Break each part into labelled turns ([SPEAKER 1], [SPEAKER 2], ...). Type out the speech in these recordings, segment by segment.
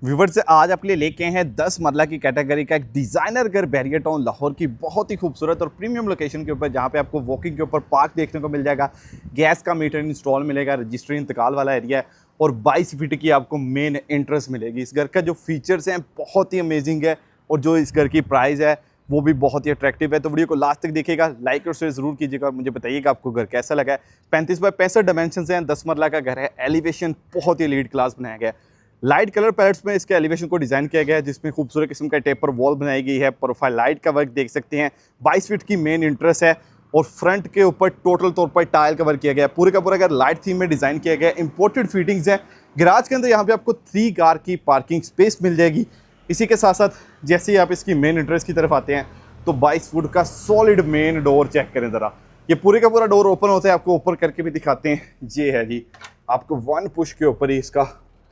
[SPEAKER 1] Viewer से आज आपके लिए लेके आए हैं 10 मरला की कैटेगरी का एक डिजाइनर घर बैरियर टाउन लाहौर की बहुत ही खूबसूरत और प्रीमियम लोकेशन के ऊपर, जहां पे आपको वॉकिंग के ऊपर पार्क देखने को मिल जाएगा, गैस का मीटर इंस्टॉल मिलेगा, रजिस्ट्री इंतकाल वाला एरिया है और 22 फीट की आपको मेन एंट्रेंस मिलेगी। इस घर का जो फीचर्स हैं बहुत ही अमेजिंग है और जो इस घर की प्राइस है वो भी बहुत ही अट्रैक्टिव है। तो वीडियो को लास्ट तक देखिएगा, लाइक और शेयर जरूर कीजिएगा और मुझे बताइएगा आपको घर कैसा लगा है। 35 बाय 65 डायमेंशन हैं, 10 मरला का घर है, एलिवेशन बहुत ही लीड क्लास बनाया गया है। लाइट कलर पैलेट्स में इसके एलिवेशन को डिजाइन किया गया है, जिसमें खूबसूरत किस्म का टेपर वॉल बनाई गई है। प्रोफाइल लाइट का वर्क देख सकते हैं, 22 फीट की मेन इंट्रेंस है और फ्रंट के ऊपर टोटल तौर पर टाइल का वर्क किया गया है। पूरे का पूरा अगर लाइट थीम में डिजाइन किया गया है, इंपोर्टेड फिटिंग्स है। गैराज के अंदर यहाँ पे आपको 3 कार की पार्किंग स्पेस मिल जाएगी। इसी के साथ साथ जैसे ही आप इसकी मेन इंट्रेंस की तरफ आते हैं तो 22 फुट का सॉलिड मेन डोर चेक करें जरा। ये पूरे का पूरा डोर ओपन होता है, आपको ऊपर करके भी दिखाते हैं। ये है जी, आपको 1 पुश के ऊपर ही इसका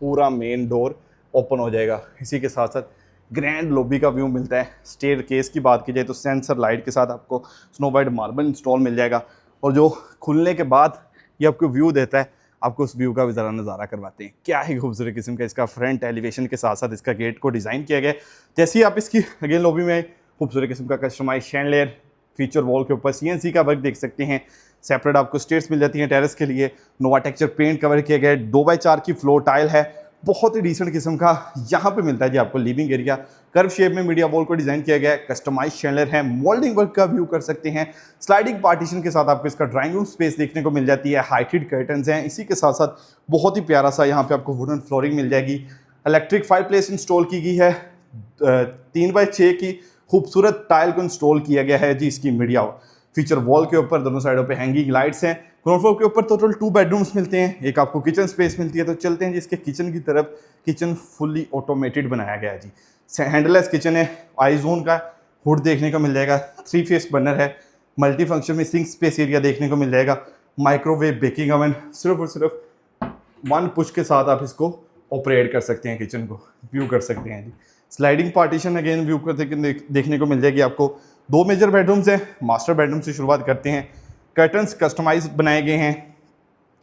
[SPEAKER 1] पूरा मेन डोर ओपन हो जाएगा। इसी के साथ साथ ग्रैंड लॉबी का व्यू मिलता है। स्टेयर केस की बात की जाए तो सेंसर लाइट के साथ आपको स्नो वाइट मार्बल इंस्टॉल मिल जाएगा और जो खुलने के बाद ये आपको व्यू देता है, आपको उस व्यू का भी ज़रा नज़ारा करवाते हैं। क्या ही खूबसूरत किस्म का इसका फ्रंट एलिवेशन के साथ साथ इसका गेट को डिज़ाइन किया गया है। जैसे ही आप इसकी अगेन लॉबी में खूबसूरत किस्म का कस्टमाइज शैंडलियर फीचर वॉल के ऊपर CNC का वर्क देख सकते हैं। सेपरेट आपको स्टेयर्स मिल जाती हैं टेरेस के लिए। नोवा टेक्सचर पेंट कवर किया गया है। 2x4 की फ्लोर टाइल है, बहुत ही डिसेंट किस्म का यहाँ पे मिलता है जी आपको लिविंग एरिया। कर्व शेप में मीडिया वॉल को डिजाइन किया गया है। कस्टमाइज शैंडलियर है, मोल्डिंग वर्क का व्यू कर सकते हैं। स्लाइडिंग पार्टीशन के साथ आपको इसका ड्राइंग रूम स्पेस देखने को मिल जाती है। हाइटेड कर्टन्स हैं। इसी के साथ साथ बहुत ही प्यारा सा यहाँ पे आपको वुडन फ्लोरिंग मिल जाएगी। इलेक्ट्रिक फायर प्लेस इंस्टॉल की गई है। 3x6 की खूबसूरत टाइल को इंस्टॉल किया गया है जी इसकी मीडिया फीचर वॉल के ऊपर। दोनों साइडों पे हैंगिंग लाइट्स हैं। ग्राउंड फ्लोर के ऊपर टोटल 2 बेडरूम्स मिलते हैं, एक आपको किचन स्पेस मिलती है। तो चलते हैं जिसके किचन की तरफ। किचन फुल्ली ऑटोमेटेड बनाया गया है जी, हैंडलेस किचन है। आई जोन का हुड देखने को मिल जाएगा। 3 फेस बर्नर है। मल्टी फंक्शन में सिंक स्पेस एरिया देखने को मिल जाएगा। माइक्रोवेव बेकिंग ओवन, सिर्फ और सिर्फ 1 पुश के साथ आप इसको ऑपरेट कर सकते हैं, किचन को व्यू कर सकते हैं जी। स्लाइडिंग पार्टीशन अगेन व्यू करते देखने को मिल जाएगी आपको। 2 मेजर बेडरूम्स हैं। मास्टर बेडरूम से शुरुआत करते हैं। कर्टन्स कस्टमाइज बनाए गए हैं।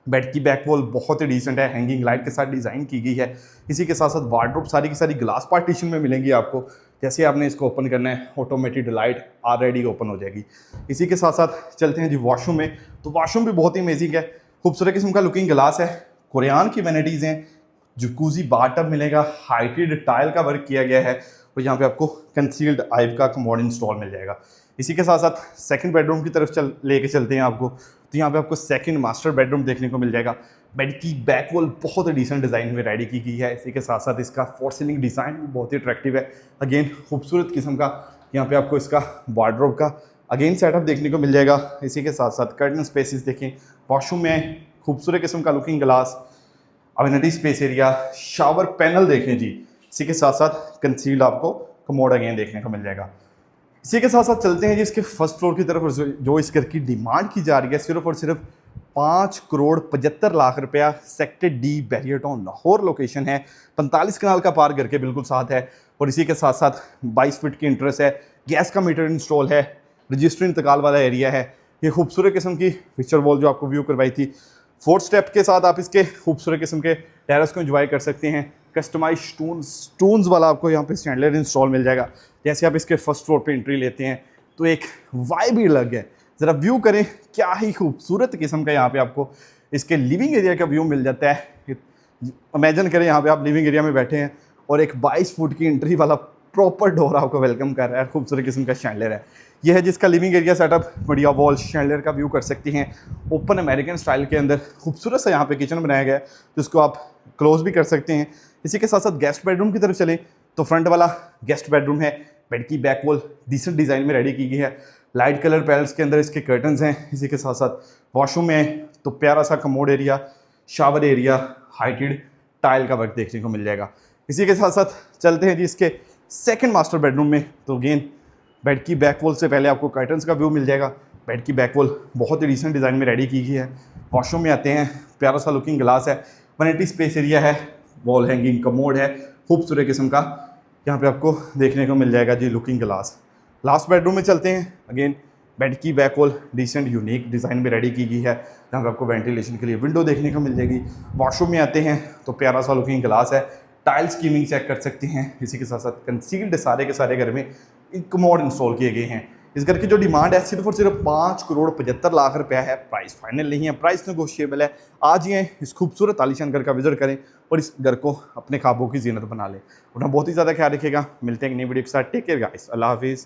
[SPEAKER 1] बेड की बैक वॉल बहुत ही डिसेंट है, हैंगिंग लाइट के साथ डिज़ाइन की गई है। इसी के साथ साथ वार्डरोब सारी की सारी ग्लास पार्टीशन में मिलेंगी आपको। जैसे आपने इसको ओपन करना है, ऑटोमेटेड लाइट ऑलरेडी ओपन हो जाएगी। इसी के साथ साथ चलते हैं जी वॉशरूम में। तो वॉशरूम भी बहुत ही अमेजिंग है, खूबसूरत किस्म का लुकिंग ग्लास है। कोरियान की वैनिटीज़ हैं। जकूजी बाथटब मिलेगा, हाइटेड टाइल का वर्क किया गया है और यहाँ पे आपको कंसील्ड आइव का कमोड इंस्टॉल मिल जाएगा। इसी के साथ साथ सेकंड बेडरूम की तरफ लेके चलते हैं आपको। तो यहाँ पे आपको सेकंड मास्टर बेडरूम देखने को मिल जाएगा। बेड की बैक वॉल बहुत ही डिसेंट डिज़ाइन में रेडी की गई है। इसी के साथ साथ इसका फॉर सीलिंग डिज़ाइन भी बहुत ही अट्रैक्टिव है। अगेन खूबसूरत किस्म का यहाँ पे आपको इसका वार्डरोब का अगेन सेटअप देखने को मिल जाएगा। इसी के साथ साथ कर्टन स्पेसिस देखें। वॉशरूम में खूबसूरत किस्म का looking glass, a vanity space area, shower panel देखें जी। इसी के साथ साथ कंसील्ड आपको कमोड अगेन देखने को मिल जाएगा। इसी के साथ साथ चलते हैं जी इसके फर्स्ट फ्लोर की तरफ। जो इस घर की डिमांड की जा रही है सिर्फ और सिर्फ 5,75,00,000 रुपया। Sector D barrier town Lahore location है। 45 कनाल का पार्क घर के बिल्कुल साथ है और इसी के साथ साथ 22 फीट की इंट्रेंस है। गैस का मीटर इंस्टॉल है। रजिस्ट्री इंतकाल वाला एरिया है। ये खूबसूरत किस्म की फीचर वॉल जो आपको व्यू करवाई थी, 4th स्टेप के साथ आप इसके खूबसूरत किस्म के टेरेस को एंजॉय कर सकते हैं। कस्टमाइज स्टून्स वाला आपको यहाँ पे स्टैंडलर इंस्टॉल मिल जाएगा। जैसे आप इसके फर्स्ट फ्लोर पे एंट्री लेते हैं तो एक वाइब ही अलग है। ज़रा व्यू करें, क्या ही खूबसूरत किस्म का यहाँ पे आपको इसके लिविंग एरिया का व्यू मिल जाता है। इमेजिन करें यहाँ पे आप लिविंग एरिया में बैठे हैं और एक 22 फुट की एंट्री वाला प्रॉपर डोर आपको वेलकम कर रहा है। खूबसूरत किस्म का शैंडलियर है। यह है जिसका लिविंग एरिया सेटअप। बढ़िया वॉल शैंडलियर का व्यू कर सकते हैं। ओपन अमेरिकन स्टाइल के अंदर खूबसूरत सा यहाँ पे किचन बनाया गया है, जिसको आप क्लोज भी कर सकते हैं। इसी के साथ साथ गेस्ट बेडरूम की तरफ चलें तो फ्रंट वाला गेस्ट बेडरूम है। बेड की बैक वॉल डिसेंट डिज़ाइन में रेडी की गई है। लाइट कलर पैनल्स के अंदर इसके कर्टन्स हैं। इसी के साथ साथ वॉशरूम में तो प्यारा सा commode area, shower area, heighted tile का वर्क देखने को मिल जाएगा। इसी के साथ साथ चलते हैं जी इसके सेकंड मास्टर बेडरूम में। तो अगेन बेड की बैक वॉल से पहले आपको कर्टन्स का व्यू मिल जाएगा। बेड की बैक वॉल बहुत ही डिसेंट डिज़ाइन में रेडी की गई है। वॉशरूम में आते हैं, प्यारा सा लुकिंग ग्लास है। वैनिटी स्पेस एरिया है। वॉल हैंगिंग कमोड है खूबसूरत किस्म का, यहाँ पे आपको देखने को मिल जाएगा जी लुकिंग ग्लास। लास्ट बेडरूम में चलते हैं। अगेन बेड की back wall decent unique design में रेडी की गई है, जहाँ पे आपको वेंटिलेशन के लिए विंडो देखने को मिल जाएगी। वॉशरूम में आते हैं तो प्यारा सा लुकिंग ग्लास है। टाइल स्कीमिंग चेक कर सकते हैं। इसी के साथ साथ कंसील्ड सारे के सारे घर में कमोड इंस्टॉल किए गए हैं। इस घर की जो डिमांड है सिर्फ और सिर्फ 5,75,00,000 रुपया है। प्राइस फाइनल नहीं है, प्राइस नेगोशिएबल है। आज ये इस खूबसूरत आलीशान घर का विजिट करें और इस घर को अपने ख्वाबों की जीनत बना लें। उन्हें बहुत ही ज़्यादा ख्याल रखिएगा। मिलते हैं एक नई वीडियो के साथ। टेक केयर गाइस, अल्लाह हाफिज़।